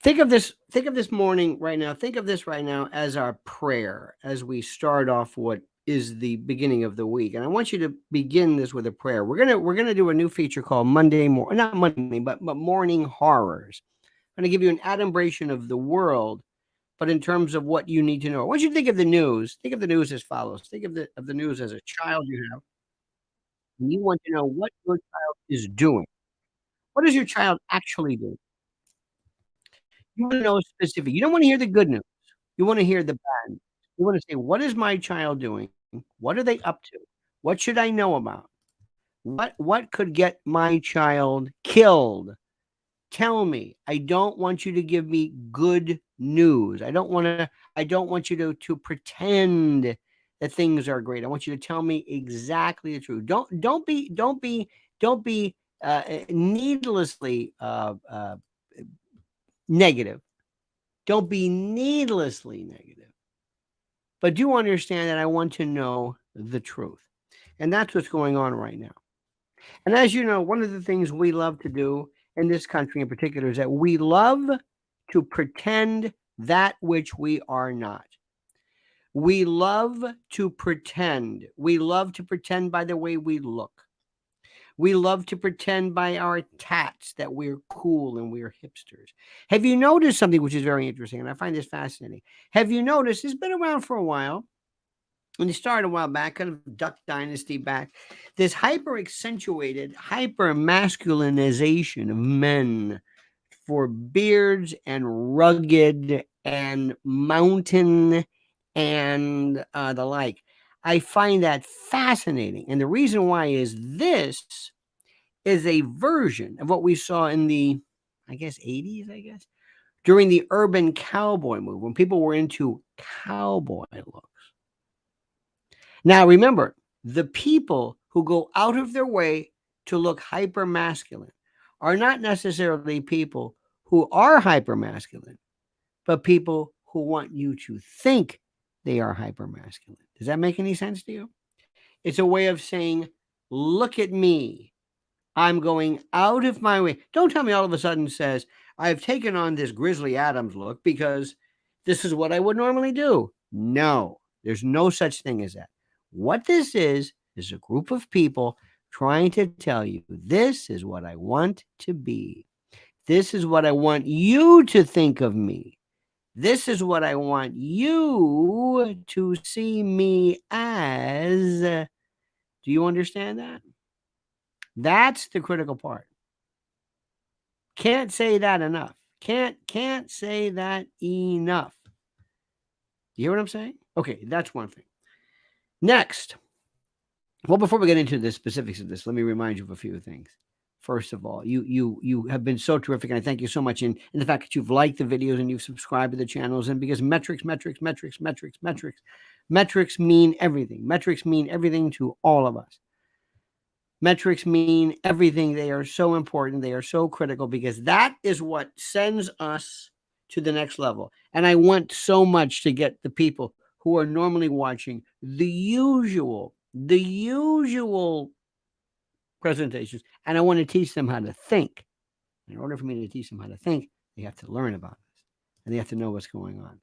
Think of this morning right now. Think of this right now as our prayer as we start off what is the beginning of the week. And I want you to begin this with a prayer. We're gonna do a new feature called not Monday morning, but morning horrors. I'm gonna give you an adumbration of the world, but in terms of what you need to know. I want you to think of the news. Think of the news as follows. Think of the news as a child you have, and you want to know what your child is doing. What is your child actually doing? You wanna know specific. You don't wanna hear the good news. You wanna hear the bad news. You wanna say, "What is my child doing? What are they up to? What should I know about? What could get my child killed? Tell me. I don't want you to give me good news. I don't want you to pretend that things are great. I want you to tell me exactly the truth. Don't be needlessly negative. Don't be needlessly negative. But do understand that I want to know the truth. And that's what's going on right now. And as you know, one of the things we love to do in this country in particular is that we love to pretend that which we are not. We love to pretend. We love to pretend by the way we look. We love to pretend by our tats that we're cool and we're hipsters. Have you noticed something which is very interesting? And I find this fascinating. Have you noticed it's been around for a while? And it started a while back, kind of Duck Dynasty back. This hyper accentuated, hyper masculinization of men for beards and rugged and mountain and the like. I find that fascinating. And the reason why is this is a version of what we saw in the, I guess, 80s, I guess, during the urban cowboy movement, when people were into cowboy looks. Now, remember, the people who go out of their way to look hyper masculine are not necessarily people who are hyper masculine, but people who want you to think they are hyper masculine. Does that make any sense to you? It's a way of saying, look at me. I'm going out of my way. Don't tell me all of a sudden says, I've taken on this Grizzly Adams look because this is what I would normally do. No, there's no such thing as that. What this is a group of people trying to tell you this is what I want to be. This is what I want you to think of me. This is what I want you to see me as. Do you understand that? That's the critical part. Can't say that enough. Can't say that enough. You hear what I'm saying? Okay, that's one thing. Next, well, before we get into the specifics of this, let me remind you of a few things. First of all, you have been so terrific, and I thank you so much in the fact that you've liked the videos and you've subscribed to the channels. And because metrics mean everything. Metrics mean everything to all of us. Metrics mean everything. They are so important. They are so critical because that is what sends us to the next level. And I want so much to get the people who are normally watching the usual presentations, and I want to teach them how to think. In order for me to teach them how to think, they have to learn about this and they have to know what's going on.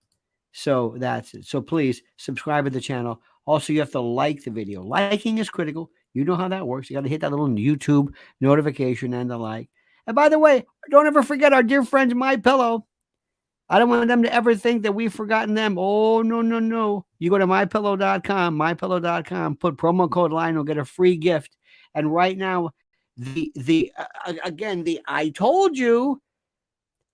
So that's it. So please subscribe to the channel. Also, you have to like the video. Liking is critical. You know how that works. You got to hit that little YouTube notification and the like. And by the way, don't ever forget our dear friends, My Pillow. I don't want them to ever think that we've forgotten them. Oh, no, no, no. You go to mypillow.com, put promo code Lionel, get a free gift. And right now, the I told you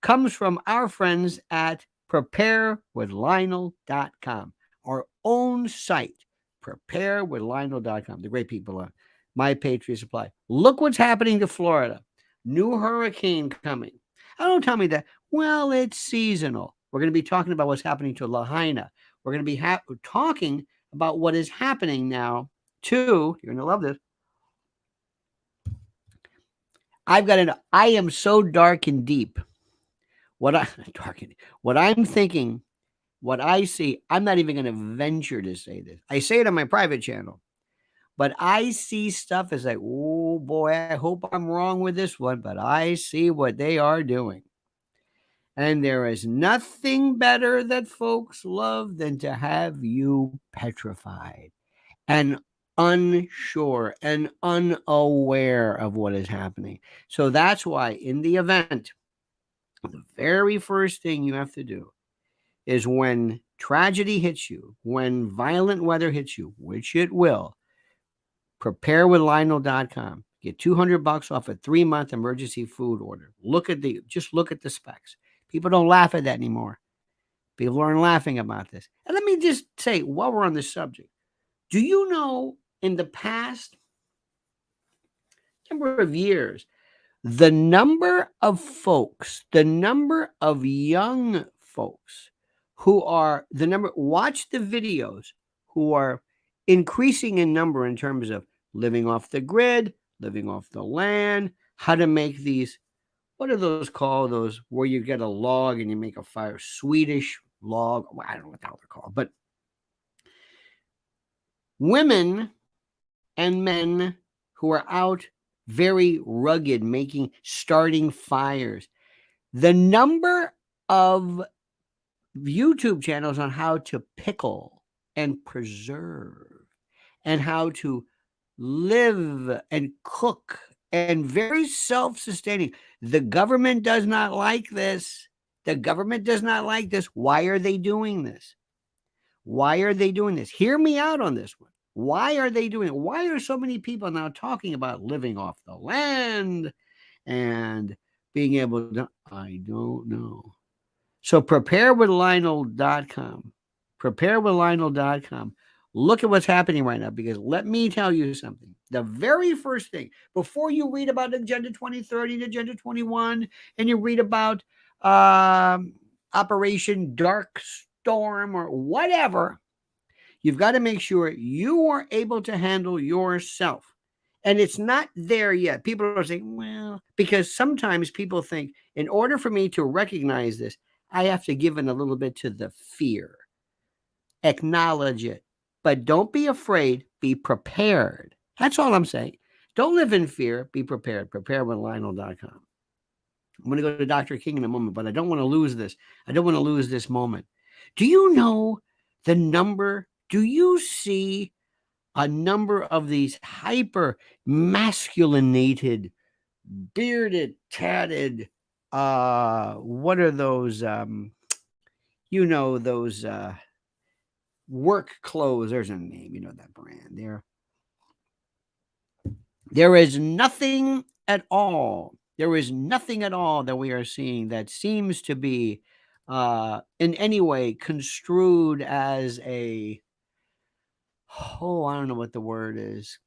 comes from our friends at preparewithlionel.com, our own site, preparewithlionel.com. The great people at My Patriot Supply. Look what's happening to Florida. New hurricane coming. Don't tell me that. Well, it's seasonal. We're going to be talking about what's happening to Lahaina. We're going to be talking about what is happening now to, you're going to love this. I am so dark and deep. What I'm thinking, what I see, I'm not even going to venture to say this. I say it on my private channel. But I see stuff as like, oh boy, I hope I'm wrong with this one, but I see what they are doing. And there is nothing better that folks love than to have you petrified and unsure and unaware of what is happening. So that's why, in the event, the very first thing you have to do is when tragedy hits you, when violent weather hits you, which it will, preparewithlionel.com. Get $200 off a 3-month emergency food order. Just look at the specs. People don't laugh at that anymore. People aren't laughing about this. And let me just say, while we're on this subject, do you know in the past number of years, the number of young folks watch the videos, who are increasing in number in terms of living off the grid, living off the land, how to make these, what are those called? Those where you get a log and you make a fire, Swedish log. I don't know what the hell they're called, but women and men who are out very rugged, starting fires. The number of YouTube channels on how to pickle and preserve and how to live and cook and very self-sustaining. The government does not like this. Why are they doing this? Hear me out on this one. Why are they doing it? Why are so many people now talking about living off the land and being able to? I don't know. So preparewithlionel.com. Look at what's happening right now, because let me tell you something. The very first thing, before you read about Agenda 2030 and Agenda 21, and you read about Operation Dark Storm or whatever, you've got to make sure you are able to handle yourself. And it's not there yet. People are saying, well, because sometimes people think, in order for me to recognize this, I have to give in a little bit to the fear. Acknowledge it. But don't be afraid. Be prepared. That's all I'm saying. Don't live in fear. Be prepared. Preparewithlionel.com. I'm going to go to Dr. King in a moment, but I don't want to lose this. I don't want to lose this moment. Do you know the number? Do you see a number of these hyper masculinated, bearded, tatted, what are those, those work clothes? There's a name, that brand there. There is nothing at all that we are seeing that seems to be in any way construed as I don't know what the word is.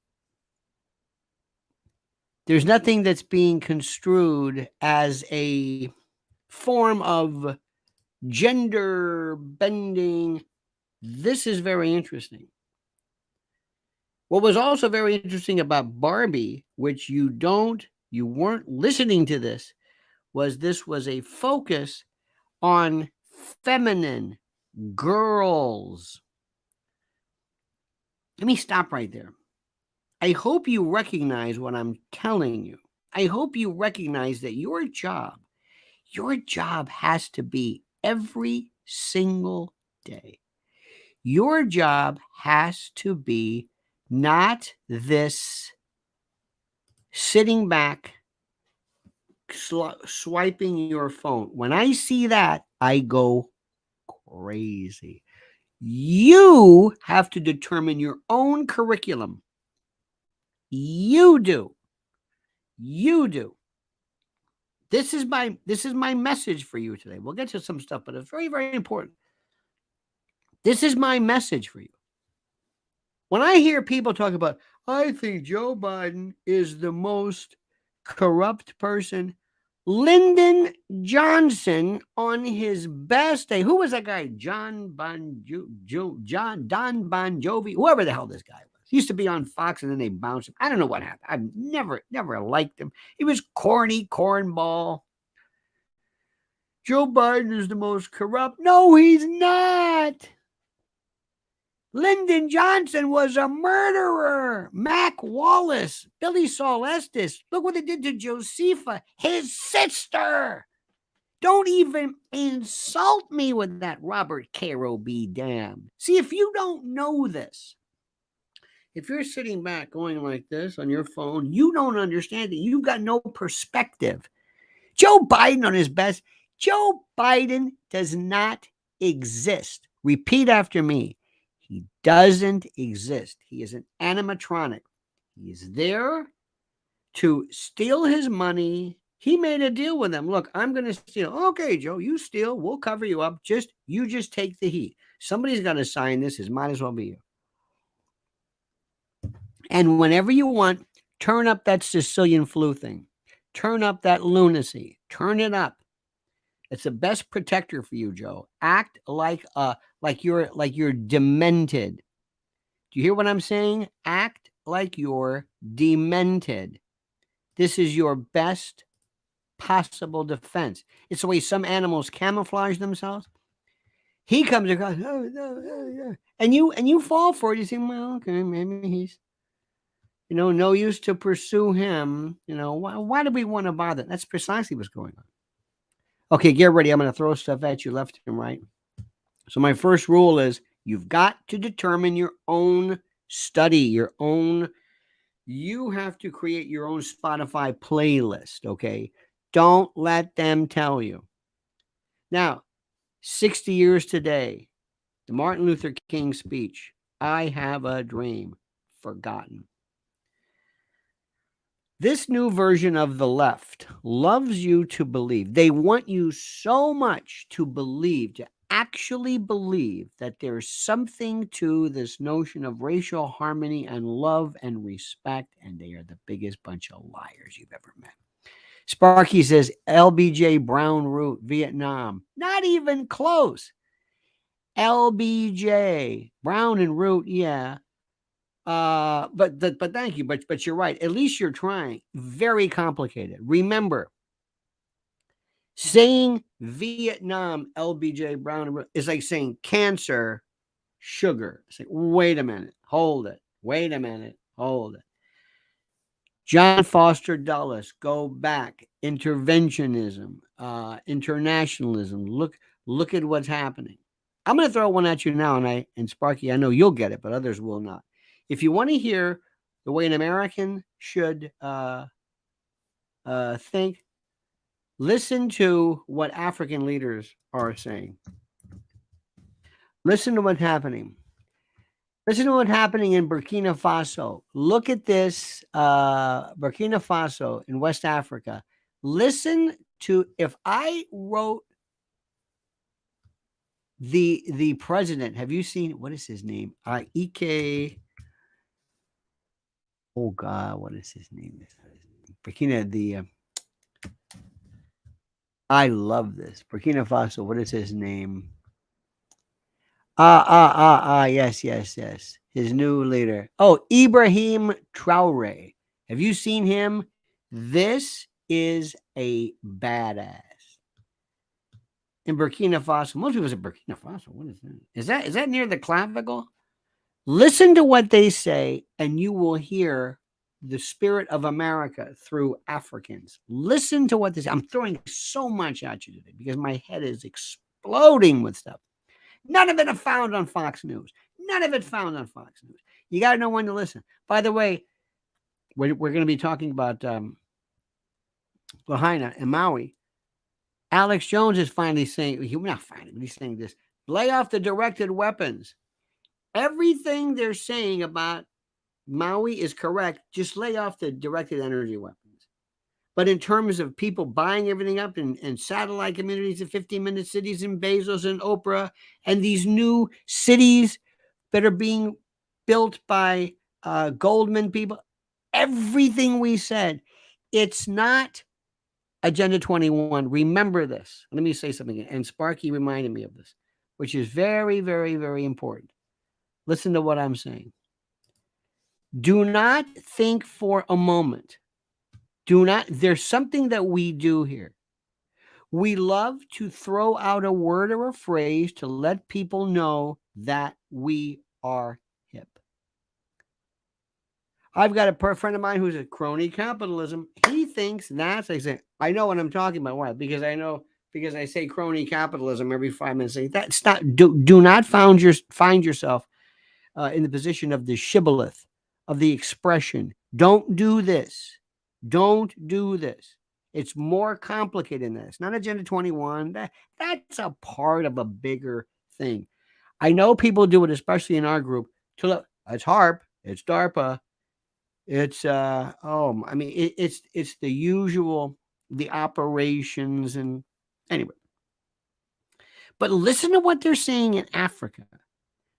There's nothing that's being construed as a form of gender bending. This is very interesting. What was also very interesting about Barbie, which you weren't listening to this was a focus on feminine girls. Let me stop right there. I hope you recognize what I'm telling you. I hope you recognize that your job has to be every single day. Your job has to be not this sitting back, swiping your phone. When I see that, I go crazy. You have to determine your own curriculum. You do. This is my message for you today. We'll get to some stuff, but it's very, very important. This is my message for you. When I hear people talk about, I think Joe Biden is the most corrupt person. Lyndon Johnson on his best day. Who was that guy? Don Bon Jovi, whoever the hell this guy was. He used to be on Fox and then they bounced him. I don't know what happened. I've never liked him. He was corny, cornball. Joe Biden is the most corrupt. No, he's not. Lyndon Johnson was a murderer. Mac Wallace, Billy Saul Estes. Look what they did to Josepha, his sister. Don't even insult me with that Robert Caro be damned. See, if you don't know this, if you're sitting back going like this on your phone, you don't understand it. You've got no perspective. Joe Biden on his best. Joe Biden does not exist. Repeat after me. He doesn't exist. He is an animatronic. He is there to steal his money. He made a deal with them. Look, I'm going to steal. Okay, Joe, you steal. We'll cover you up. You just take the heat. Somebody's got to sign this. It might as well be you. And whenever you want, turn up that Sicilian flu thing. Turn up that lunacy. Turn it up. It's the best protector for you, Joe. Act like you're demented. Do you hear what I'm saying? Act like you're demented. This is your best possible defense. It's the way some animals camouflage themselves. He comes across, and you fall for it. You think, well, okay, maybe he's, no use to pursue him. Why do we want to bother? That's precisely what's going on. Okay, get ready. I'm going to throw stuff at you left and right. So my first rule is you've got to determine your own study, you have to create your own Spotify playlist, okay? Don't let them tell you. Now, 60 years today, the Martin Luther King speech, I have a dream, forgotten. This new version of the left loves you to believe. They want you so much to believe, to actually believe that there's something to this notion of racial harmony and love and respect, and they are the biggest bunch of liars you've ever met. Sparky says LBJ Brown route, Vietnam. Not even close. LBJ Brown and route, yeah. But thank you. But you're right. At least you're trying. Very complicated. Remember, saying Vietnam, LBJ Brown is like saying cancer, sugar. It's like, wait a minute, hold it. Wait a minute, hold it. John Foster Dulles, go back. Interventionism, internationalism. Look at what's happening. I'm going to throw one at you now, and Sparky, I know you'll get it, but others will not. If you want to hear the way an American should think, listen to what African leaders are saying. Listen to what's happening. Listen to what's happening in Burkina Faso. Look at this, Burkina Faso in West Africa. Listen to, if I wrote the president, have you seen, what is his name? Ike. Oh God, what is his name? Burkina, I love this. Burkina Faso, what is his name? Yes. His new leader. Oh, Ibrahim Traore. Have you seen him? This is a badass. In Burkina Faso, most people say Burkina Faso. What is that? Is that near the clavicle? Listen to what they say, and you will hear the spirit of America through Africans. Listen to what they say. I'm throwing so much at you today because my head is exploding with stuff. None of it found on Fox News. None of it found on Fox News. You got to know when to listen. By the way, we're going to be talking about Lahaina and Maui. Alex Jones is finally saying, not finally, but he's saying this, lay off the directed weapons. Everything they're saying about Maui is correct. Just lay off the directed energy weapons. But in terms of people buying everything up and satellite communities and 15-minute cities and Bezos and Oprah and these new cities that are being built by Goldman people, everything we said, it's not Agenda 21. Remember this. Let me say something again. And Sparky reminded me of this, which is very, very, very important. Listen to what I'm saying. Do not think for a moment. There's something that we do here. We love to throw out a word or a phrase to let people know that we are hip. I've got a friend of mine who's a crony capitalism. He thinks that's, I know what I'm talking about. Why? Because I know because I say crony capitalism every 5 minutes. That's not, do not find yourself in the position of the shibboleth, of the expression. Don't do this. Don't do this. It's more complicated than this. Not Agenda 21. That's a part of a bigger thing. I know people do it, especially in our group. To look, it's HARP, it's DARPA, it's it's the usual, the operations, and anyway. But listen to what they're saying in Africa.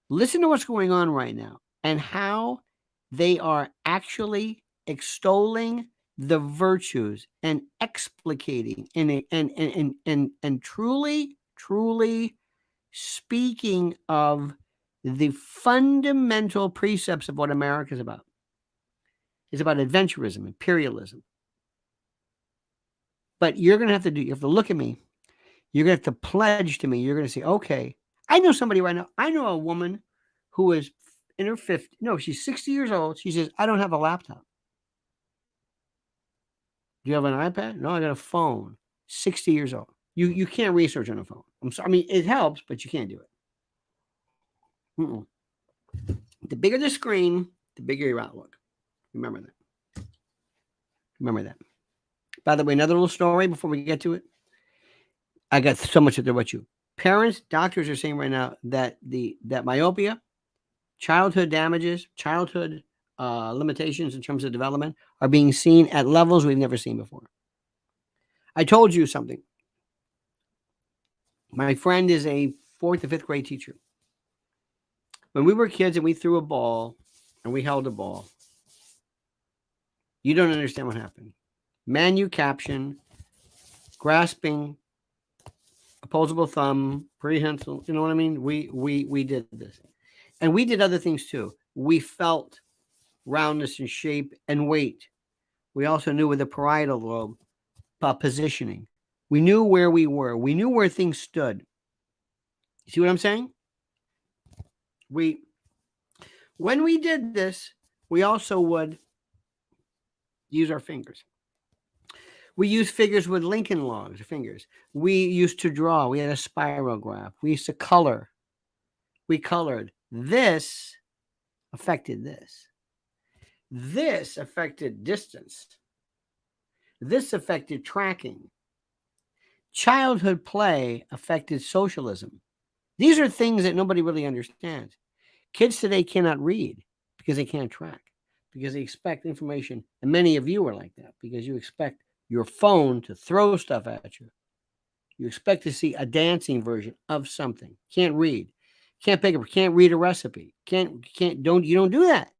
Listen to what's going on right now and how they are actually extolling the virtues and explicating and truly speaking of the fundamental precepts of what America is about. It's about adventurism, imperialism. But you have to look at me. You're going to have to pledge to me. You're going to say, okay, I know somebody right now. I know a woman who is in her 50s. No, she's 60 years old. She says, I don't have a laptop. Do you have an iPad? No, I got a phone. 60 years old. You can't research on a phone. I'm sorry. I mean, it helps, but you can't do it. The bigger the screen, the bigger your outlook. Remember that. Remember that. By the way, another little story before we get to it. I got so much to do about you. Parents, doctors are saying right now that that myopia, childhood damages, childhood limitations in terms of development are being seen at levels we've never seen before. I told you something. My friend is a 4th to 5th grade teacher. When we were kids and we threw a ball and we held a ball, you don't understand what happened. Manufaption, grasping, opposable thumb, prehensile, you know what I mean? We did this. And we did other things too. We felt roundness and shape and weight. We also knew with the parietal lobe positioning. We knew where we were. We knew where things stood. You see what I'm saying? When we did this, we also would use our fingers. We used figures with Lincoln logs, fingers. We used to draw. We had a spirograph. We used to color. We colored. This affected this. This affected distance. This affected tracking. Childhood play affected socialism. These are things that nobody really understands. Kids today cannot read because they can't track, because they expect information. And many of you are like that because you expect your phone to throw stuff at you. You expect to see a dancing version of something. Can't read. Can't pick up. Can't read a recipe. You don't do that.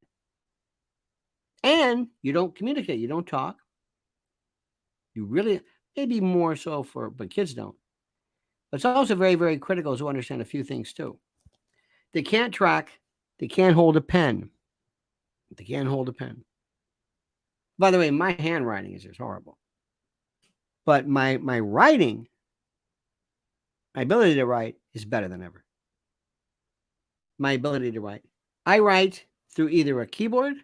And you don't communicate. You don't talk. You really, maybe more so but kids don't. But it's also very, very critical to understand a few things too. They can't track. They can't hold a pen. They can't hold a pen. By the way, my handwriting is just horrible. But my writing, my ability to write is better than ever. My ability to write. I write through either a keyboard.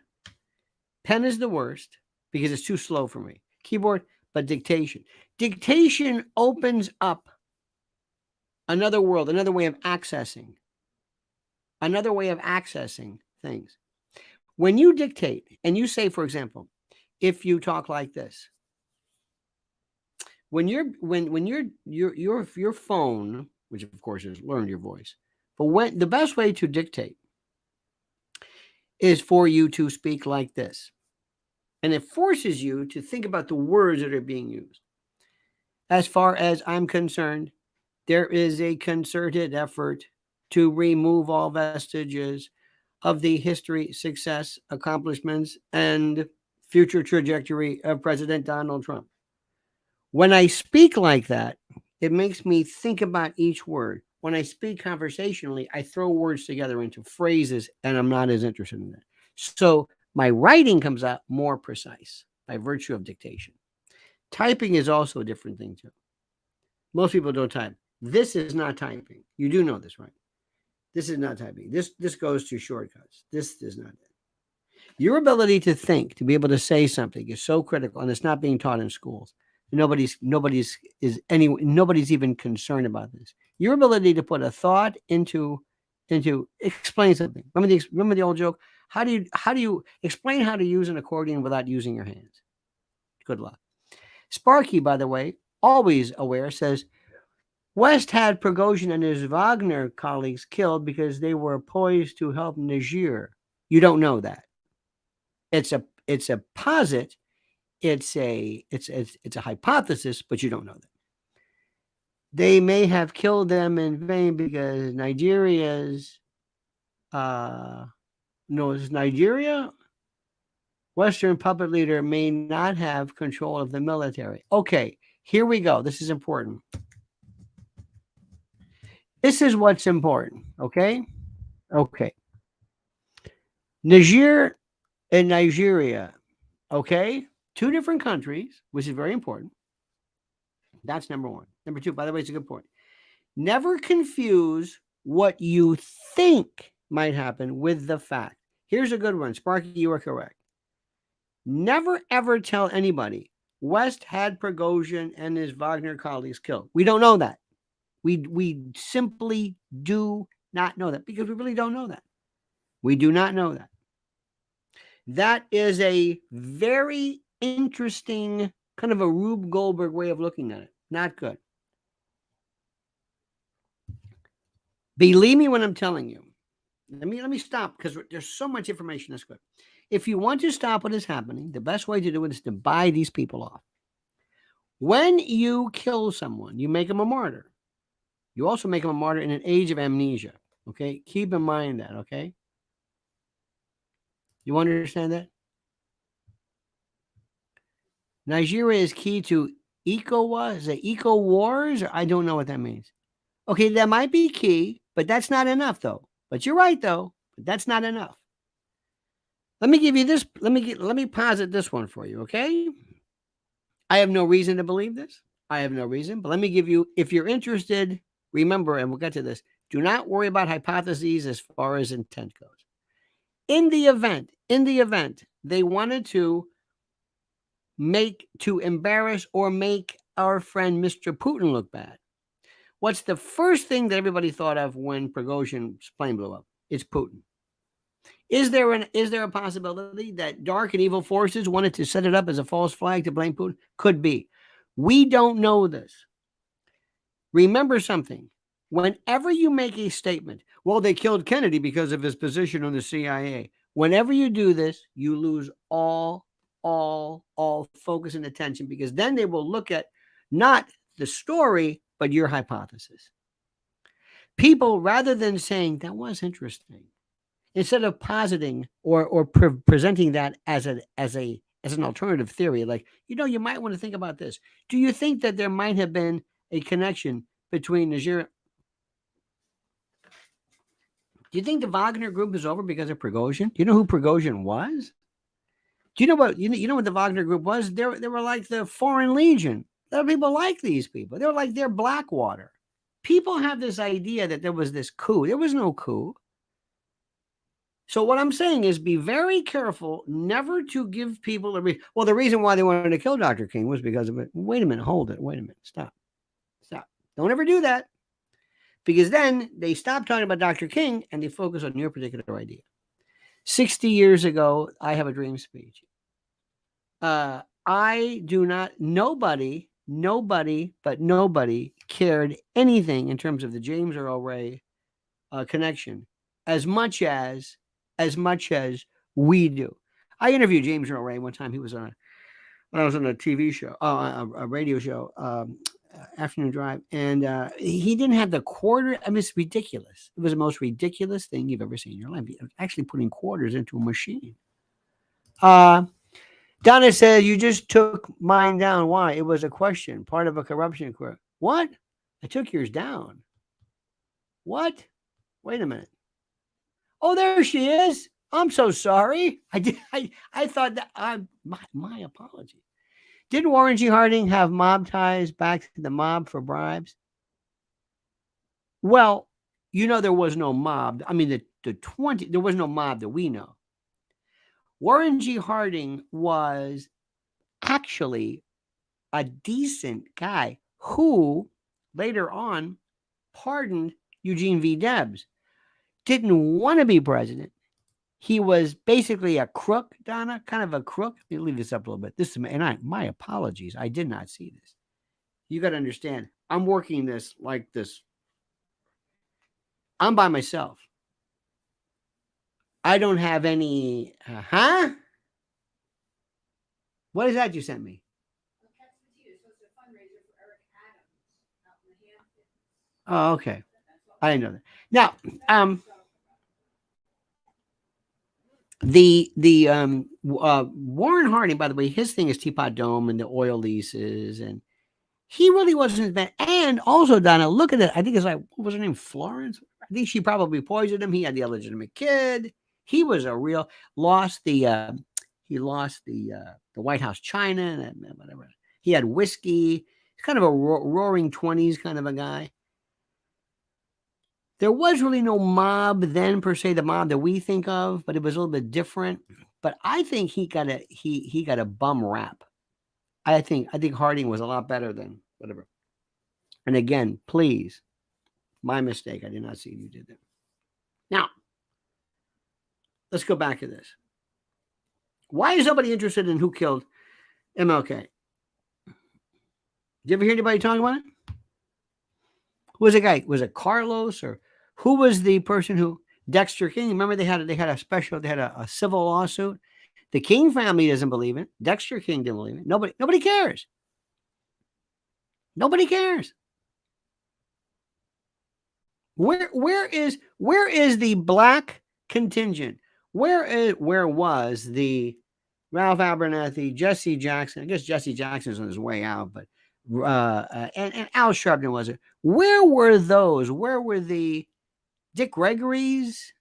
Pen is the worst because it's too slow for me. Keyboard, but dictation. Dictation opens up another world, another way of accessing things. When you dictate and you say, for example, if you talk like this, when your phone, which of course has learned your voice, but the best way to dictate is for you to speak like this. And it forces you to think about the words that are being used. As far as I'm concerned, there is a concerted effort to remove all vestiges of the history, success, accomplishments, and future trajectory of President Donald Trump. When I speak like that, it makes me think about each word. When I speak conversationally, I throw words together into phrases, and I'm not as interested in that. So my writing comes out more precise by virtue of dictation. Typing is also a different thing too. Most people don't type. This is not typing. You do know this, right? This is not typing. This goes to shortcuts. This is not it. Your ability to think, to be able to say something is so critical, and it's not being taught in schools. Nobody's even concerned about this. Your ability to put a thought into explain something. Remember the old joke? How do you explain how to use an accordion without using your hands? Good luck. Sparky, by the way, always aware, says West had Prigozhin and his Wagner colleagues killed because they were poised to help Niger. You don't know that. It's a posit. It's a hypothesis, but you don't know that. They may have killed them in vain because Nigeria's Nigeria Western puppet leader may not have control of the military. Okay, here we go. This is important. This is what's important. Okay. Niger and Nigeria. Okay, two different countries, which is very important. That's number one. Number two, by the way, it's a good point. Never confuse what you think might happen with the fact. Here's a good one. Sparky, you are correct. Never ever tell anybody West had Prigozhin and his Wagner colleagues killed. We don't know that. We simply do not know that because we really don't know that. We do not know that. That is a very interesting kind of a Rube Goldberg way of looking at it. Not good. Believe me when I'm telling you. Let me stop because there's so much information that's good. If you want to stop what is happening, the best way to do it is to buy these people off. When you kill someone, you make them a martyr. You also make them a martyr in an age of amnesia. Okay? Keep in mind that, okay? You understand that? Nigeria is key to eco wars? I don't know what that means. Okay, that might be key, but that's not enough though. But you're right though, but that's not enough. Let me give you this. Let me posit this one for you, okay? I have no reason to believe this. I have no reason, but let me give you, if you're interested, remember, and we'll get to this, do not worry about hypotheses as far as intent goes. In the event they wanted to embarrass or make our friend Mr. Putin look bad, what's the first thing that everybody thought of when Prigozhin's plane blew up? It's Putin. Is there a possibility that dark and evil forces wanted to set it up as a false flag to blame Putin? Could be. We don't know this. Remember something. Whenever you make a statement, well, they killed Kennedy because of his position on the CIA. Whenever you do this, you lose all focus and attention because then they will look at not the story, but your hypothesis. People, rather than saying, that was interesting, instead of positing or presenting that as an alternative theory, like, you might want to think about this. Do you think that there might have been a connection between Nigeria? Do you think the Wagner group is over because of Prigozhin? Do you know who Prigozhin was? Do you know what the Wagner group was? They were like the Foreign Legion. There are people like these people. They were like their Blackwater. People have this idea that there was this coup. There was no coup. So what I'm saying is be very careful never to give people the reason why they wanted to kill Dr. King was because of it. Wait a minute, hold it. Wait a minute. Stop. Don't ever do that. Because then they stop talking about Dr. King and they focus on your particular idea. 60 years ago, I have a dream speech. Nobody cared anything in terms of the James Earl Ray connection as much as we do. I interviewed James Earl Ray one time. He was when I was on a TV show, a radio show, Afternoon Drive, and he didn't have the quarter. I mean, it's ridiculous. It was the most ridiculous thing you've ever seen in your life. Actually putting quarters into a machine. Donna said, you just took mine down. Why? It was a question, part of a corruption inquiry. What? I took yours down. What? Wait a minute. Oh, there she is. I'm so sorry. I thought that my apology. Didn't Warren G. Harding have mob ties back to the mob for bribes? Well, there was no mob. I mean, there was no mob that we know. Warren G. Harding was actually a decent guy who later on pardoned Eugene V. Debs. Didn't want to be president. He was basically a crook, Donna, kind of a crook. Let me leave this up a little bit. This is, and my apologies. I did not see this. You got to understand, I'm working this like this. I'm by myself. I don't have any. What is that you sent me? Oh, okay. I didn't know that. Now, Warren Harding, by the way, his thing is Teapot Dome and the oil leases, and he really wasn't as bad. And also, Donna, look at it. I think it's like, what was her name? Florence. I think she probably poisoned him. He had the illegitimate kid. He was a real lost the White House china and whatever. He had whiskey. He's kind of a roaring 20s kind of a guy. There was really no mob then per se, the mob that we think of, but it was a little bit different. But I think he got a bum rap. I think Harding was a lot better than whatever. And again, please, my mistake. I did not see you did that. Now, let's go back to this. Why is nobody interested in who killed MLK? Did you ever hear anybody talking about it? Who was the guy? Was it Carlos or who was the person who Dexter King? Remember they had a civil lawsuit. The King family doesn't believe it. Dexter King didn't believe it. Nobody cares. Nobody cares. Where is the black contingent? Where was the Ralph Abernathy, Jesse Jackson? I guess Jesse Jackson's on his way out, but and Al Sharpton was it? Where were those? Where were the Dick Gregory's?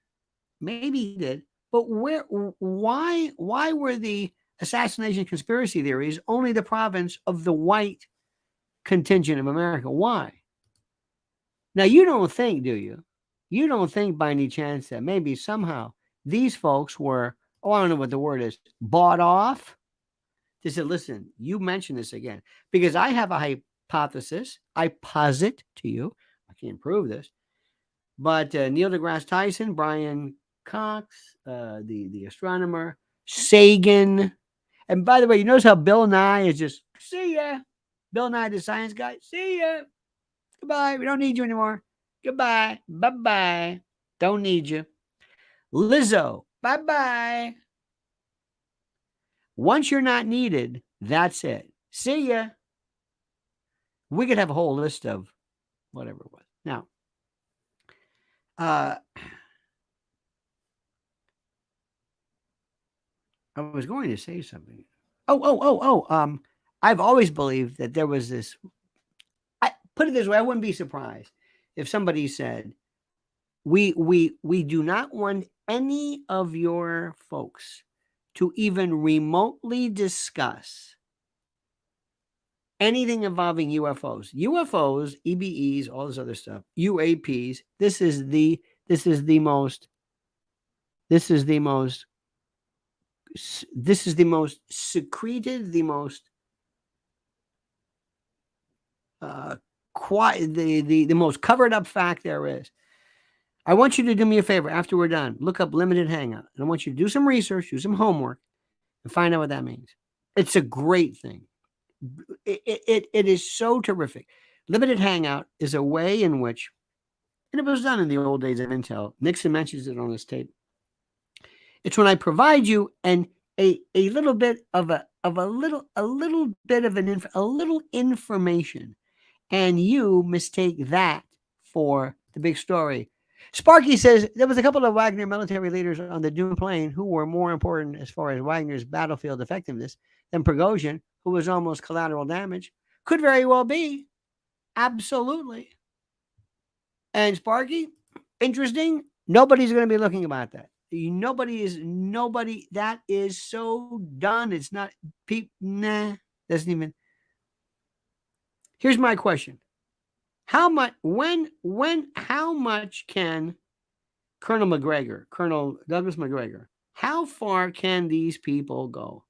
Maybe he did, but why were the assassination conspiracy theories only the province of the white contingent of America? Why? Now, you don't think, do you? You don't think by any chance that maybe somehow these folks were, I don't know what the word is, bought off? They said, listen, you mentioned this again, because I have a hypothesis. I posit to you. I can't prove this. But Neil deGrasse Tyson, Brian Cox, the astronomer, Sagan. And by the way, you notice how Bill Nye is just, see ya. Bill Nye, the science guy, see ya. Goodbye. We don't need you anymore. Goodbye. Bye-bye. Don't need you. Lizzo. Bye-bye. Once you're not needed, that's it. See ya. We could have a whole list of whatever it was. Now, I was going to say something. I've always believed that there was this. Put it this way, I wouldn't be surprised if somebody said, we do not want any of your folks to even remotely discuss anything involving UFOs, EBEs, all this other stuff, UAPs. This is the most secreted, the most quiet, the most covered up fact there is. I want you to do me a favor after we're done. Look up limited hangout. And I want you to do some research, do some homework, and find out what that means. It's a great thing. It is so terrific. Limited hangout is a way in which, and it was done in the old days of Intel. Nixon mentions it on this tape. It's when I provide you a little bit of information, and you mistake that for the big story. Sparky says there was a couple of Wagner military leaders on the Doom plane who were more important as far as Wagner's battlefield effectiveness than Prigozhin, who was almost collateral damage. Could very well be. Absolutely. And Sparky, interesting. Nobody's going to be looking about that. Nobody. That is so done. It's not. Doesn't even. Here's my question. How much can Colonel Douglas McGregor, how far can these people go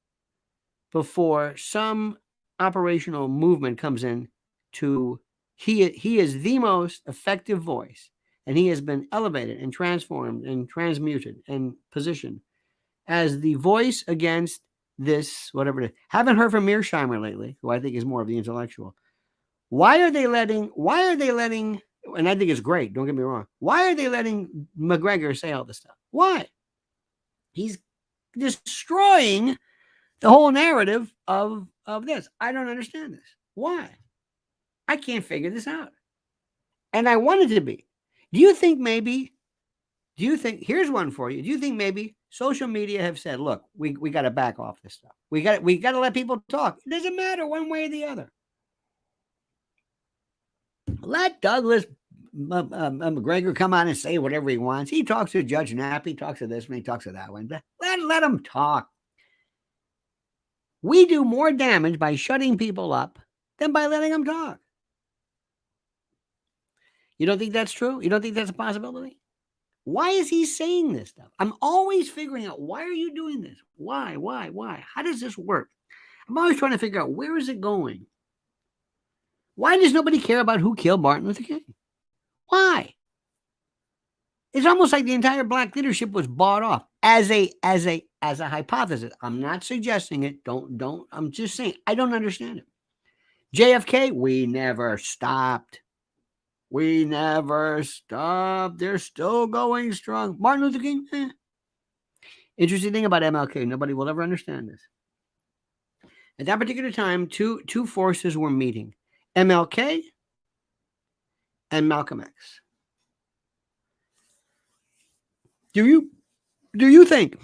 before some operational movement comes in to he is the most effective voice, and he has been elevated and transformed and transmuted and positioned as the voice against this, whatever it is. Haven't heard from Mearsheimer lately, who I think is more of the intellectual. Why are they letting, and I think it's great, don't get me wrong. Why are they letting McGregor say all this stuff? Why? He's destroying the whole narrative of this. I don't understand this. Why? I can't figure this out. And I wanted to be. Here's one for you. Do you think maybe social media have said, look, we got to back off this stuff. We got to let people talk. It doesn't matter one way or the other. Let Douglas McGregor come on and say whatever he wants. He talks to Judge Knapp. He talks to this one. He talks to that one. Let him talk. We do more damage by shutting people up than by letting them talk. You don't think that's true? You don't think that's a possibility? Why is he saying this stuff? I'm always figuring out, why are you doing this? Why? How does this work? I'm always trying to figure out, where is it going? Why does nobody care about who killed Martin Luther King? Why? It's almost like the entire black leadership was bought off as a hypothesis. I'm not suggesting it. Don't. I'm just saying, I don't understand it. JFK, we never stopped. We never stopped. They're still going strong. Martin Luther King, Interesting thing about MLK, nobody will ever understand this. At that particular time, two forces were meeting, MLK and Malcolm X. Do you think,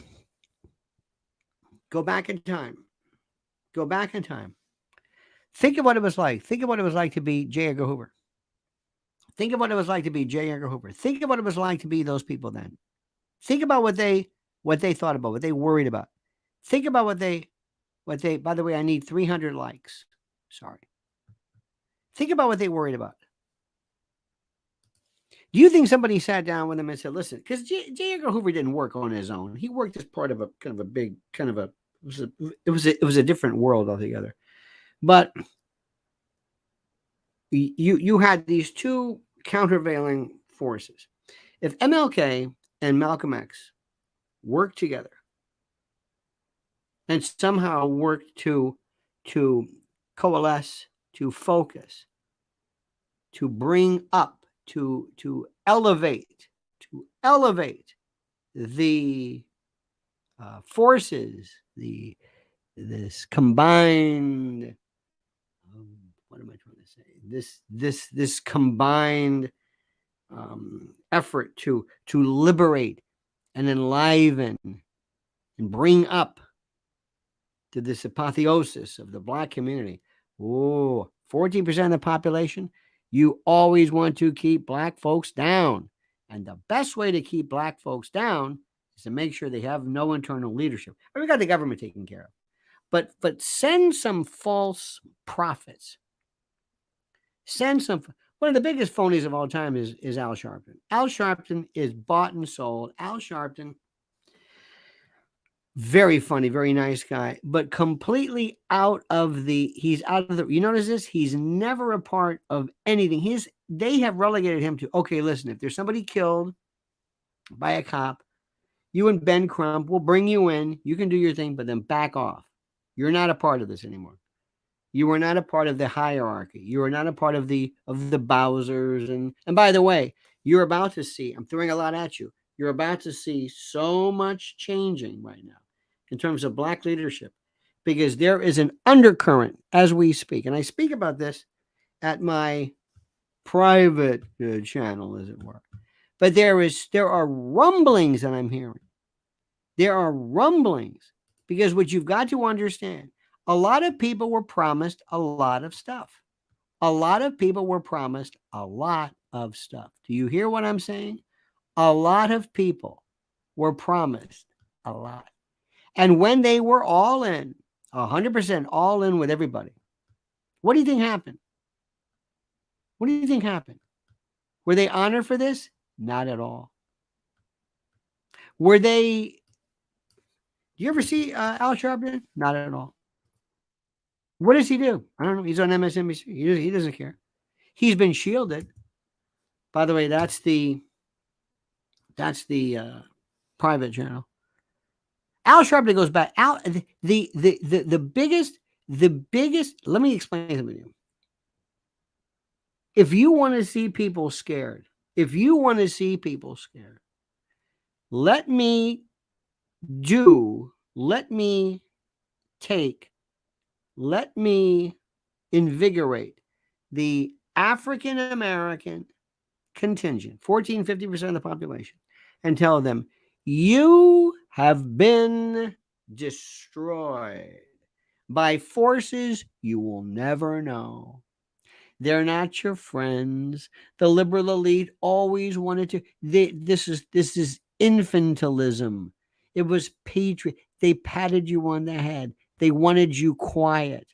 go back in time. Think of what it was like. Think of what it was like to be J. Edgar Hoover. Think of what it was like to be J. Edgar Hoover. Think of what it was like to be those people then. Think about what they thought about, what they worried about. Think about what they, by the way, I need 300 likes. Sorry. Think about what they worried about. Do you think somebody sat down with them and said, listen, because J. Edgar Hoover didn't work on his own. He worked as part of a kind of a big, it was a different world altogether. But you had these two countervailing forces. If MLK and Malcolm X worked together and somehow worked to coalesce, to focus, to bring up, to elevate the forces, this combined, what am I trying to say? This combined effort to liberate and enliven and bring up to this apotheosis of the black community. 14% of the population. You always want to keep black folks down. And the best way to keep black folks down is to make sure they have no internal leadership. We got the government taken care of. But send some false prophets. Send some. One of the biggest phonies of all time is Al Sharpton. Al Sharpton is bought and sold. Al Sharpton, very funny, very nice guy, but completely he's out of the, you notice this? He's never a part of anything. They have relegated him to, okay, listen, if there's somebody killed by a cop, you and Ben Crump will bring you in. You can do your thing, but then back off. You're not a part of this anymore. You are not a part of the hierarchy. You are not a part of the Bowsers. And by the way, you're about to see, I'm throwing a lot at you. You're about to see so much changing right now in terms of black leadership, because there is an undercurrent as we speak. And I speak about this at my private channel, as it were. But there are rumblings that I'm hearing. There are rumblings, because what you've got to understand, a lot of people were promised a lot of stuff. A lot of people were promised a lot of stuff. Do you hear what I'm saying? A lot of people were promised a lot. And when they were all in, 100% all in with everybody, what do you think happened? What do you think happened? Were they honored for this? Not at all. Were they? Do you ever see Al Sharpton? Not at all. What does he do? I don't know. He's on MSNBC. He doesn't care. He's been shielded. By the way, that's the private channel. Al Sharpton goes back. Al, the biggest. Let me explain something to you. If you want to see people scared, let me invigorate the African American contingent, 50% of the population, and tell them, you have been destroyed by forces you will never know. They're not your friends. The liberal elite always wanted to. This is infantilism. It was patriot. They patted you on the head. They wanted you quiet.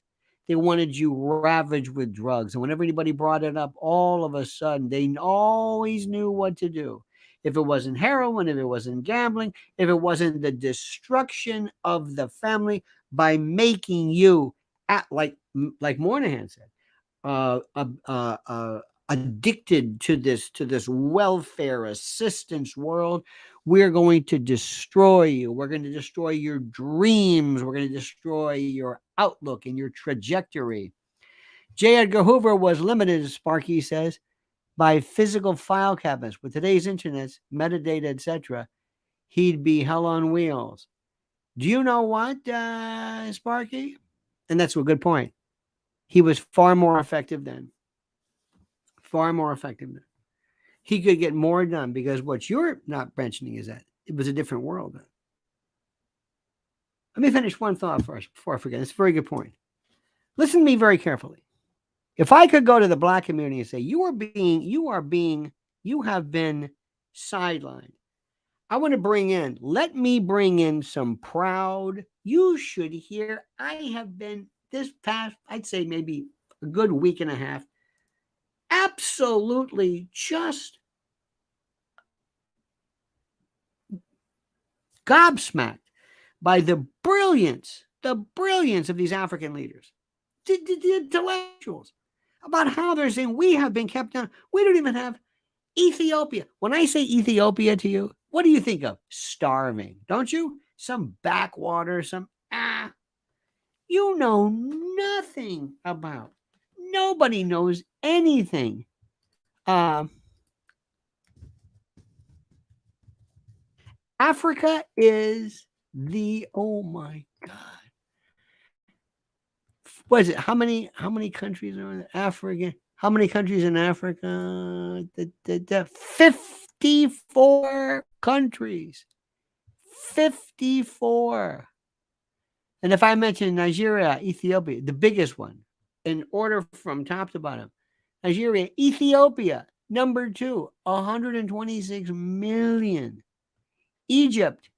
They wanted you ravaged with drugs. And whenever anybody brought it up, all of a sudden, they always knew what to do. If it wasn't heroin, if it wasn't gambling, if it wasn't the destruction of the family by making you act like Moynihan said, addicted to this welfare assistance world. We're going to destroy you. We're going to destroy your dreams. We're going to destroy your outlook and your trajectory. J. Edgar Hoover was limited, as Sparky says, by physical file cabinets. With today's internet, metadata, etc., he'd be hell on wheels. Do you know what, Sparky? And that's a good point. He was far more effective then. He could get more done, because what you're not mentioning is that it was a different world then. Let me finish one thought first before I forget. It's a very good point. Listen to me very carefully. If I could go to the black community and say, you have been sidelined. Let me bring in some proud, you should hear, I have been this past, I'd say maybe a good week and a half, absolutely just gobsmacked by the brilliance of these African leaders, the intellectuals, about how they're saying we have been kept down. We don't even have Ethiopia. When I say Ethiopia to you, what do you think of? Starving, don't you? Some backwater, you know nothing about. Nobody knows anything. Africa is oh my God. What is it? How many countries are in Africa? How many countries in Africa? 54 countries. 54. And if I mention Nigeria, Ethiopia, the biggest one, in order from top to bottom, Nigeria, Ethiopia, number 2, 126 million. Egypt,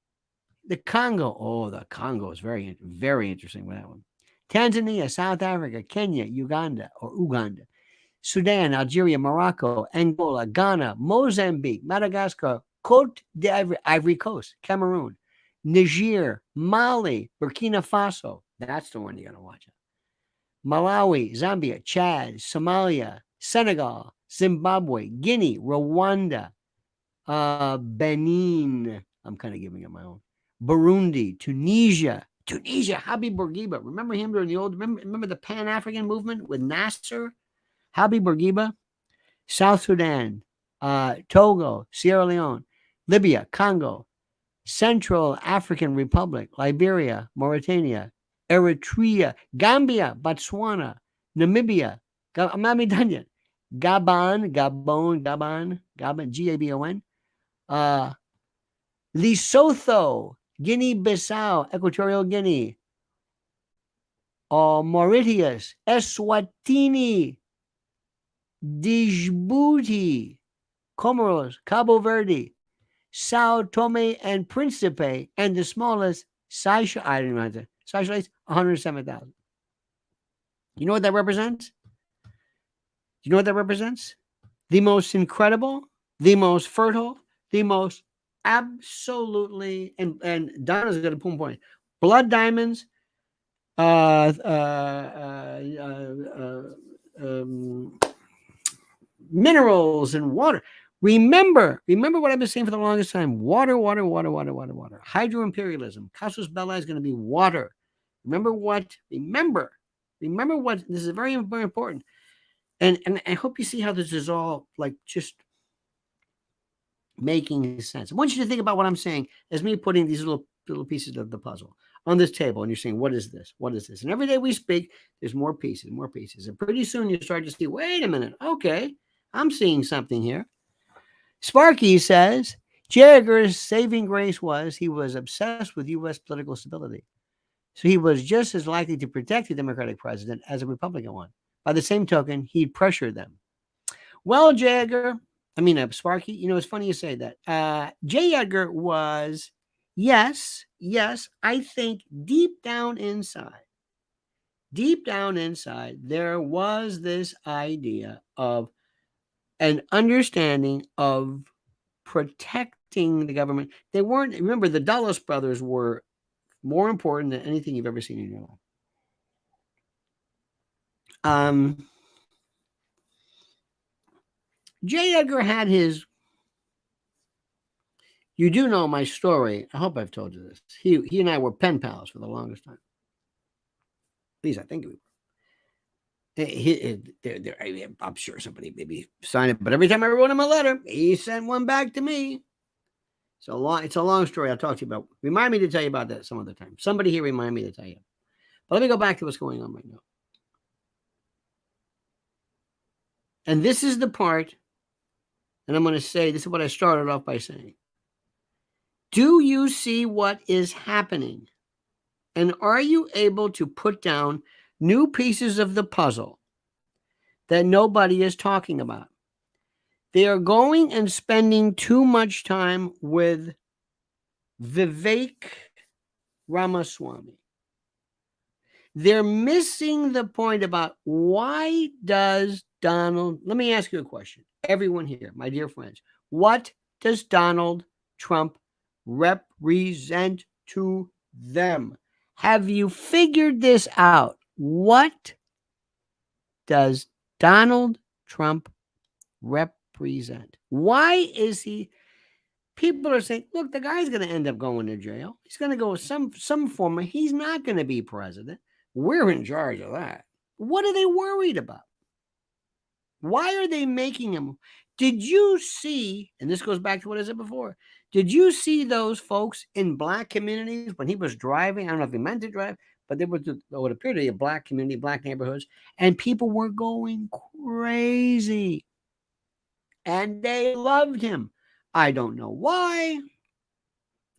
the Congo. Oh, the Congo is very, very interesting with that one. Tanzania, South Africa, Kenya, Uganda. Sudan, Algeria, Morocco, Angola, Ghana, Mozambique, Madagascar, Côte d'Ivoire, Ivory Coast, Cameroon, Niger, Mali, Burkina Faso. That's the one you got to watch out. Malawi, Zambia, Chad, Somalia, Senegal, Zimbabwe, Guinea, Rwanda, Benin. I'm kind of giving it my own. Burundi, Tunisia, Habib Bourguiba. Remember him during the old, remember the Pan-African movement with Nasser? Habib Bourguiba. South Sudan, Togo, Sierra Leone, Libya, Congo, Central African Republic, Liberia, Mauritania, Eritrea, Gambia, Botswana, Namibia, Gabon, Gabon, Lesotho, Guinea-Bissau, Equatorial Guinea, Mauritius, Eswatini, Djibouti, Comoros, Cabo Verde, Sao Tome and Principe, and the smallest, Seychelles, I don't know, Seychelles, 107,000. You know what that represents? The most incredible, the most fertile, the most absolutely, and Donna's got a point, blood diamonds, minerals and water. Remember what I've been saying for the longest time. Water, water, water, water, water, water. Hydro imperialism. Casus belli is going to be water. Remember what? Remember what? This is very, very important. And I hope you see how this is all like just making sense. I want you to think about what I'm saying as me putting these little pieces of the puzzle on this table, and you're saying, what is this? What is this? And every day we speak, there's more pieces, more pieces. And pretty soon you start to see, wait a minute, okay, I'm seeing something here. Sparky says, Jagger's saving grace was he was obsessed with U.S. political stability. So he was just as likely to protect the Democratic president as a Republican one. By the same token, he'd pressure them. Well, Sparky, it's funny you say that. J. Edgar was, yes, I think deep down inside, there was this idea of an understanding of protecting the government. They weren't, remember, the Dulles brothers were more important than anything you've ever seen in your life. J. Edgar had his, you do know my story. I hope I've told you this. He and I were pen pals for the longest time. At least I think we were. I'm sure somebody maybe signed it, but every time I wrote him a letter, he sent one back to me. It's a long story I'll talk to you about. Remind me to tell you about that some other time. Somebody here remind me to tell you. But let me go back to what's going on right now. And this is the part, and I'm going to say, this is what I started off by saying. Do you see what is happening? And are you able to put down new pieces of the puzzle that nobody is talking about? They are going and spending too much time with Vivek Ramaswamy. They're missing the point about why does Donald, let me ask you a question. Everyone here, my dear friends, what does Donald Trump represent to them? Have you figured this out? What does Donald Trump represent? Why is he? People are saying, look, the guy's going to end up going to jail. He's going to go with some form of, he's not going to be president. We're in charge of that. What are they worried about? Why are they making him? Did you see, and this goes back to what I said before, did you see those folks in black communities when he was driving? I don't know if he meant to drive, but there was what appeared to be a black community, black neighborhoods, and people were going crazy. And they loved him. I don't know why.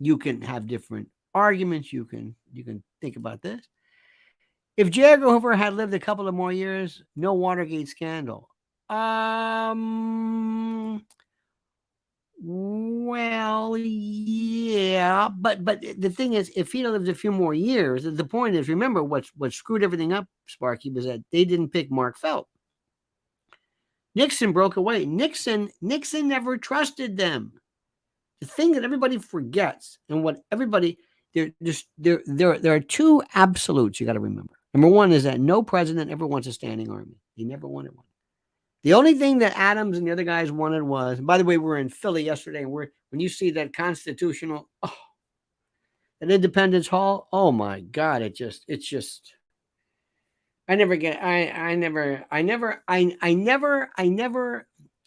You can have different arguments. You can think about this. If J. Edgar Hoover had lived a couple of more years, no Watergate scandal. Well, yeah, but the thing is, if he'd lived a few more years, the point is, remember what screwed everything up, Sparky, was that they didn't pick Mark Felt. Nixon broke away. Nixon never trusted them. The thing that everybody forgets, and what everybody there are two absolutes you got to remember. Number one is that no president ever wants a standing army. He never wanted one. The only thing that Adams and the other guys wanted was, and by the way, we were in Philly yesterday, and when you see that constitutional, that Independence Hall, oh my God, it's just. I never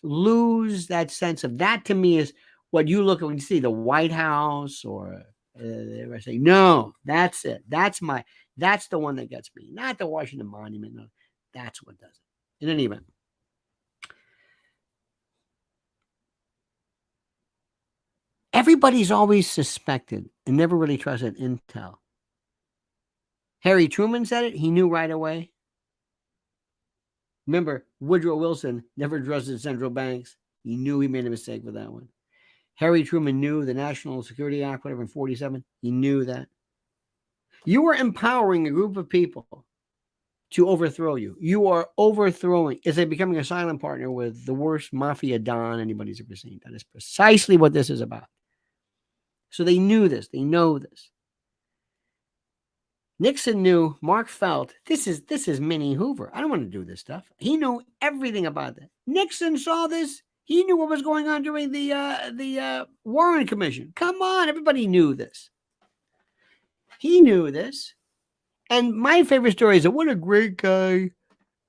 lose that sense of that. To me is what you look at when you see the White House or I say, no, that's it. That's the one that gets me, not the Washington Monument. No, that's what does it. In any event, everybody's always suspected and never really trusted intel. Harry Truman said it. He knew right away. Remember, Woodrow Wilson never trusted central banks. He knew he made a mistake with that one. Harry Truman knew the National Security Act, whatever, in 1947. He knew that. You were empowering a group of people to overthrow you. You are overthrowing. It's like becoming a silent partner with the worst mafia don anybody's ever seen. That is precisely what this is about. So they knew this. They know this. Nixon knew, Mark felt, this is Minnie Hoover. I don't want to do this stuff. He knew everything about that. Nixon saw this. He knew what was going on during the Warren Commission. Come on, everybody knew this. He knew this. And my favorite story is that what a great guy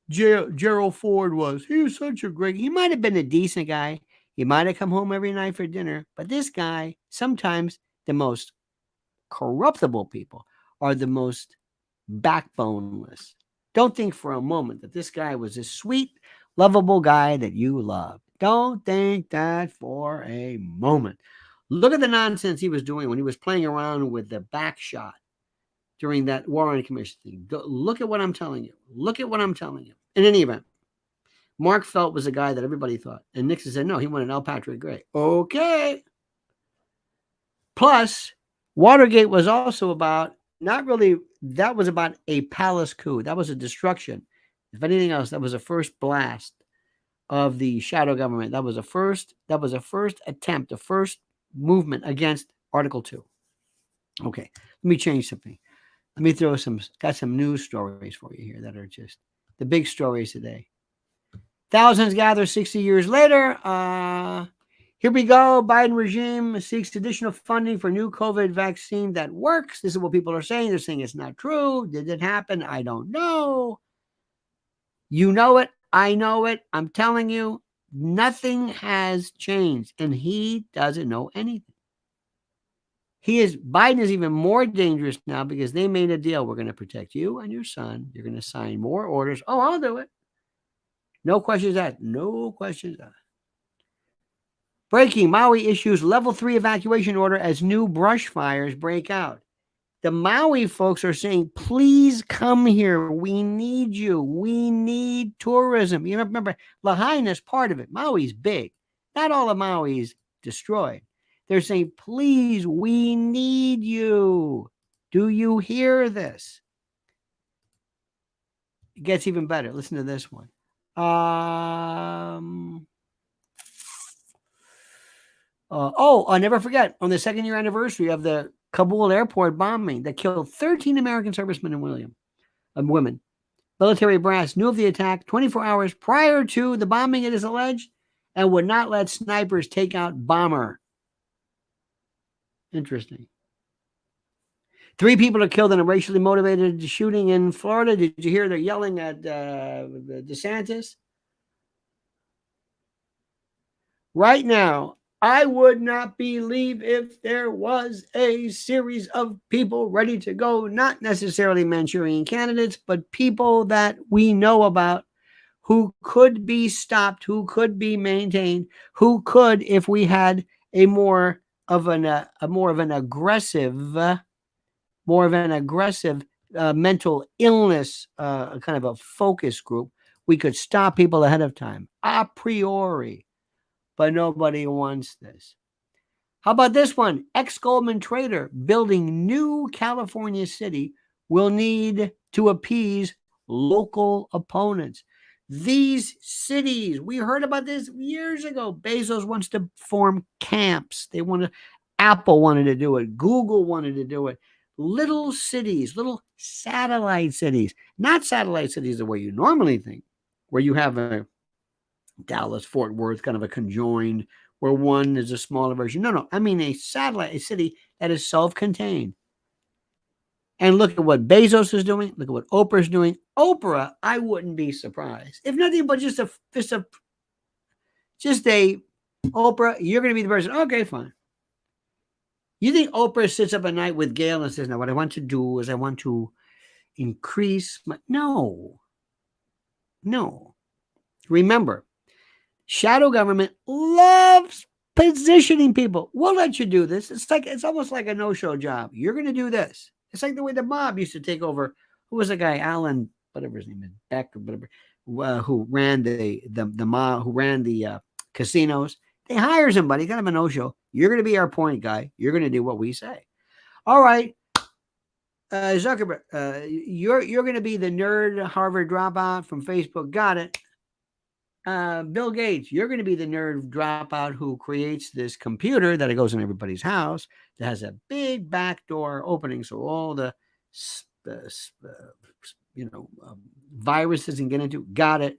Gerald Ford was. He was such a great. He might have been a decent guy. He might have come home every night for dinner. But this guy, sometimes the most corruptible people are the most backboneless. Don't think for a moment that this guy was a sweet, lovable guy that you love. Don't think that for a moment. Look at the nonsense he was doing when he was playing around with the back shot during that Warren Commission thing. Look at what I'm telling you. Look at what I'm telling you. In any event, Mark Felt was a guy that everybody thought. And Nixon said, no, he wanted L. Patrick Gray. Okay. Plus, Watergate was also about, not really, that was about a palace coup. That was a destruction. If anything else, that was a first blast of the shadow government. That was a first attempt, a first movement against Article 2. Okay, let me change something. Let me got some news stories for you here that are just the big stories today. Thousands gather 60 years later. Here we go. Biden regime seeks additional funding for new COVID vaccine that works. This is what people are saying. They're saying it's not true. Did it happen? I don't know. You know it. I know it. I'm telling you, nothing has changed. And he doesn't know anything. Biden is even more dangerous now because they made a deal. We're going to protect you and your son. You're going to sign more orders. Oh, I'll do it. No questions asked. No questions asked. Breaking, Maui issues level 3 evacuation order as new brush fires break out. The Maui folks are saying, please come here. We need you. We need tourism. You remember, Lahaina's part of it. Maui's big. Not all of Maui's destroyed. They're saying, please, we need you. Do you hear this? It gets even better. Listen to this one. I'll never forget, on the second year anniversary of the Kabul airport bombing that killed 13 American servicemen and women. Military brass knew of the attack 24 hours prior to the bombing, it is alleged, and would not let snipers take out bomber. Interesting. 3 people are killed in a racially motivated shooting in Florida. Did you hear they're yelling at DeSantis? Right now, I would not believe if there was a series of people ready to go, not necessarily Manchurian candidates, but people that we know about who could be stopped, who could be maintained, who could, if we had a more of an aggressive mental illness kind of a focus group, we could stop people ahead of time, a priori. But nobody wants this. How about this one? Ex-Goldman trader building new California city will need to appease local opponents. These cities, we heard about this years ago. Bezos wants to form camps. Apple wanted to do it. Google wanted to do it. Little cities, little satellite cities, not satellite cities the way you normally think, where you have a Dallas, Fort Worth, kind of a conjoined, where one is a smaller version. No. I mean a city that is self-contained. And look at what Bezos is doing. Look at what Oprah's doing. Oprah, I wouldn't be surprised. If nothing but just a Oprah, you're going to be the person. Okay, fine. You think Oprah sits up at night with Gail and says, now what I want to do is I want to increase my... No. Remember, shadow government loves positioning people. We'll let you do this. It's almost like a no-show job. You're going to do this. It's like the way the mob used to take over. Who was the guy? Alan, whatever his name is, Beck or whatever, who ran the mob, who ran the casinos. They hire somebody, kind of a no-show. You're going to be our point guy. You're going to do what we say. All right. Zuckerberg, you're going to be the nerd Harvard dropout from Facebook. Got it. Bill Gates, you're going to be the nerd dropout who creates this computer that goes in everybody's house that has a big back door opening so all the viruses and get into. Got it.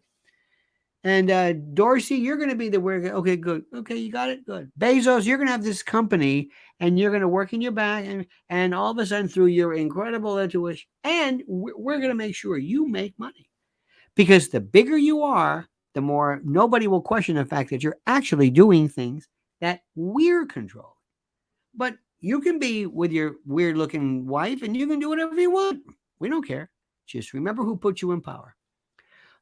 And Dorsey, you're going to be the where. Okay, good. Okay, you got it. Good. Bezos, you're going to have this company, and you're going to work in your back, and all of a sudden, through your incredible intuition, and we're going to make sure you make money, because the bigger you are, the more nobody will question the fact that you're actually doing things that we're controlling. But you can be with your weird-looking wife, and you can do whatever you want. We don't care. Just remember who put you in power.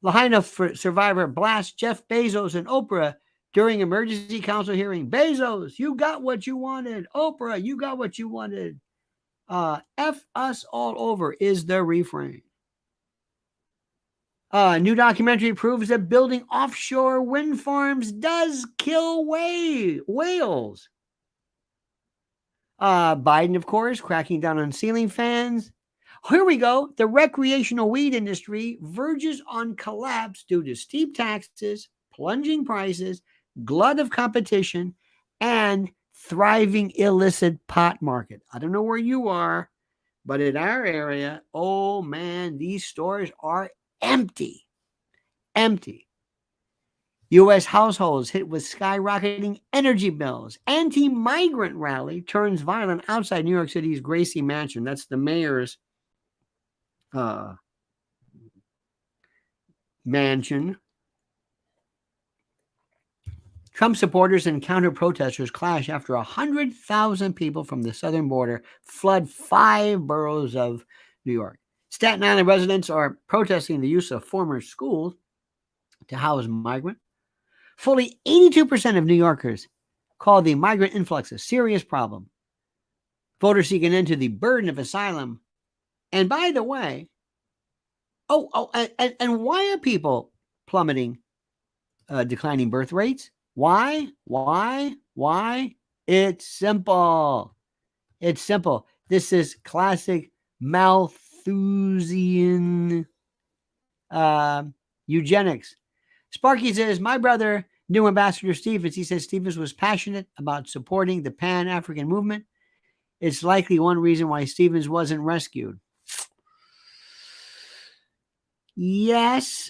Lahaina survivor blasts Jeff Bezos and Oprah during emergency council hearing. Bezos, you got what you wanted. Oprah, you got what you wanted. F us all over is the refrain. New documentary proves that building offshore wind farms does kill whales. Biden, of course, cracking down on ceiling fans. Here we go. The recreational weed industry verges on collapse due to steep taxes, plunging prices, glut of competition, and thriving illicit pot market. I don't know where you are, but in our area, oh man, these stores are empty. Empty. U.S. households hit with skyrocketing energy bills. Anti-migrant rally turns violent outside New York City's Gracie Mansion. That's the mayor's mansion. Trump supporters and counter-protesters clash after 100,000 people from the southern border flood 5 boroughs of New York. Staten Island residents are protesting the use of former schools to house migrants. Fully 82% of New Yorkers call the migrant influx a serious problem. Voters seek an end to the burden of asylum. And by the way, and why are people plummeting, declining birth rates? Why? It's simple. It's simple. This is classic Malthusian eugenics. Sparky says, my brother knew Ambassador Stevens. He says Stevens was passionate about supporting the Pan-African movement. It's likely one reason why Stevens wasn't rescued. Yes.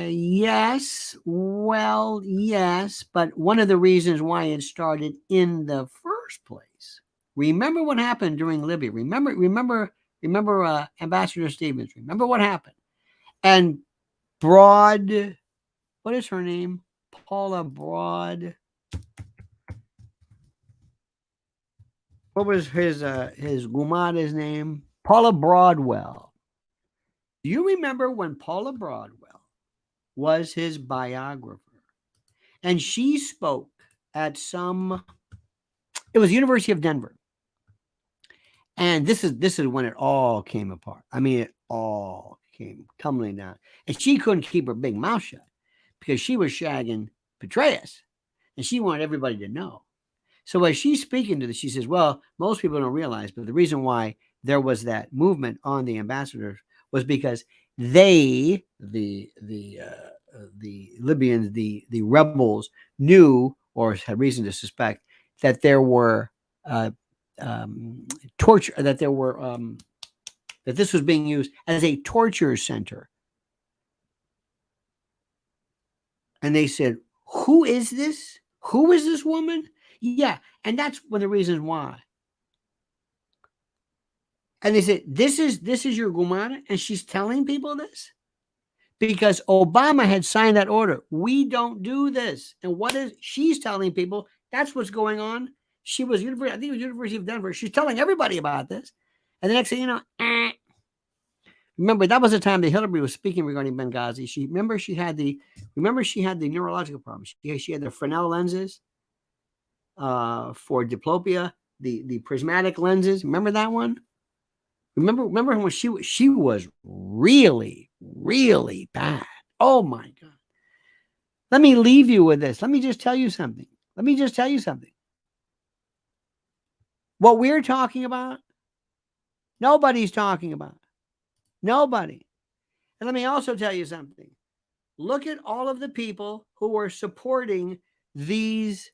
Yes. Well, yes. But one of the reasons why it started in the first place. Remember what happened during Libya. Remember Ambassador Stevens. Remember what happened. And Broad, what is her name? Paula Broad. What was his Gumada's name? Paula Broadwell. Do you remember when Paula Broadwell was his biographer? And she spoke at it was University of Denver. And this is when it all came apart. I mean, it all came tumbling down. And she couldn't keep her big mouth shut because she was shagging Petraeus. And she wanted everybody to know. So as she's speaking to this, she says, well, most people don't realize, but the reason why there was that movement on the ambassadors was because they, the Libyans, the rebels, knew or had reason to suspect that there were torture, that this was being used as a torture center. And they said, who is this? Who is this woman? Yeah, and that's one of the reasons why. And they said, this is your Gumana, and she's telling people this? Because Obama had signed that order. We don't do this. And she's telling people that's what's going on. She was I think it was University of Denver. She's telling everybody about this. And the next thing you know, remember, that was the time that Hillary was speaking regarding Benghazi. She had the neurological problems. She had the Fresnel lenses for diplopia, the prismatic lenses. Remember that one? Remember when she was really, really bad. Oh my God. Let me leave you with this. Let me just tell you something. What we're talking about, nobody's talking about. Nobody. And let me also tell you something. Look at all of the people who are supporting these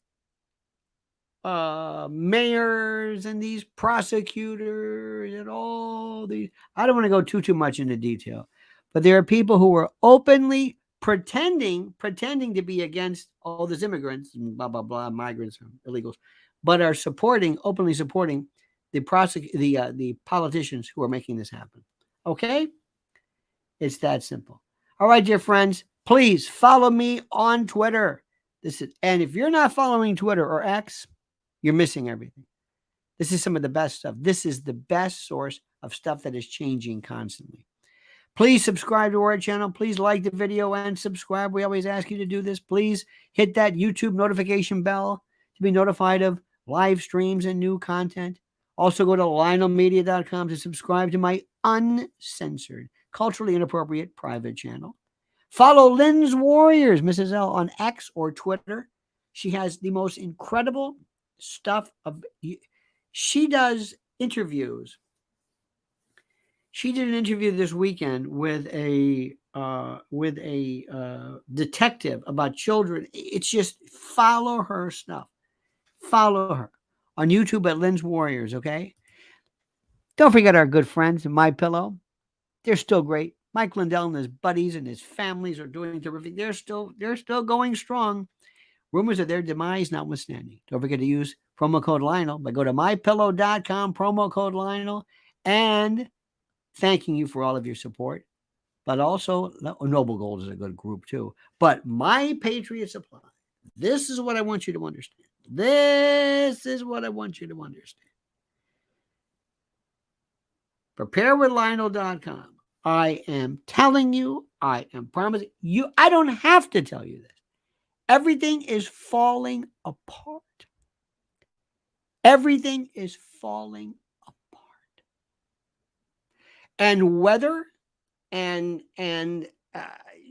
mayors and these prosecutors and all these. I don't want to go too much into detail, but there are people who are openly pretending to be against all these immigrants and blah blah blah, migrants and illegals, but are openly supporting the politicians who are making this happen. Okay, it's that simple. All right, dear friends, please follow me on Twitter. And if you're not following Twitter or X, you're missing everything. This is some of the best stuff. This is the best source of stuff that is changing constantly. Please subscribe to our channel. Please like the video and subscribe. We always ask you to do this. Please hit that YouTube notification bell to be notified of live streams and new content. Also go to lionelmedia.com to subscribe to my uncensored, culturally inappropriate private channel. Follow Lynn's Warriors, Mrs. L, on X or Twitter. She has the most incredible stuff. She does interviews. She did an interview this weekend with a detective about children. It's just follow her stuff. Follow her on YouTube at Lynn's Warriors. Okay. Don't forget our good friends at My Pillow. They're still great. Mike Lindell and his buddies and his families are doing terrific. They're still going strong. Rumors of their demise notwithstanding. Don't forget to use promo code Lionel. But go to mypillow.com, promo code Lionel, and thanking you for all of your support. But also, Noble Gold is a good group too. But My Patriot Supply. This is what I want you to understand. This is what I want you to understand. Preparewithlionel.com. I am telling you, I am promising you, I don't have to tell you this. Everything is falling apart. Everything is falling apart. And weather and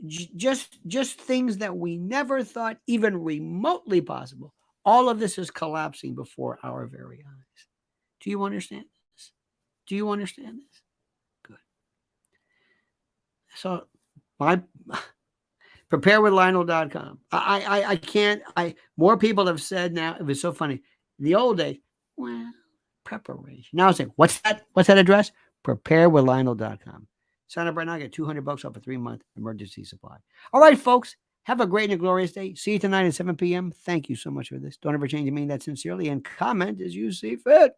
just things that we never thought even remotely possible. All of this is collapsing before our very eyes. Do you understand this? Do you understand this? Good. So preparewithlionel.com. I can't, more people have said now, it was so funny. In the old days, well, preparation. Now it's like, what's that address? Preparewithlionel.com. Sign up right now, get $200 off a 3-month emergency supply. All right, folks, have a great and glorious day. See you tonight at 7 p.m. Thank you so much for this. Don't ever change a meaning that sincerely, and comment as you see fit.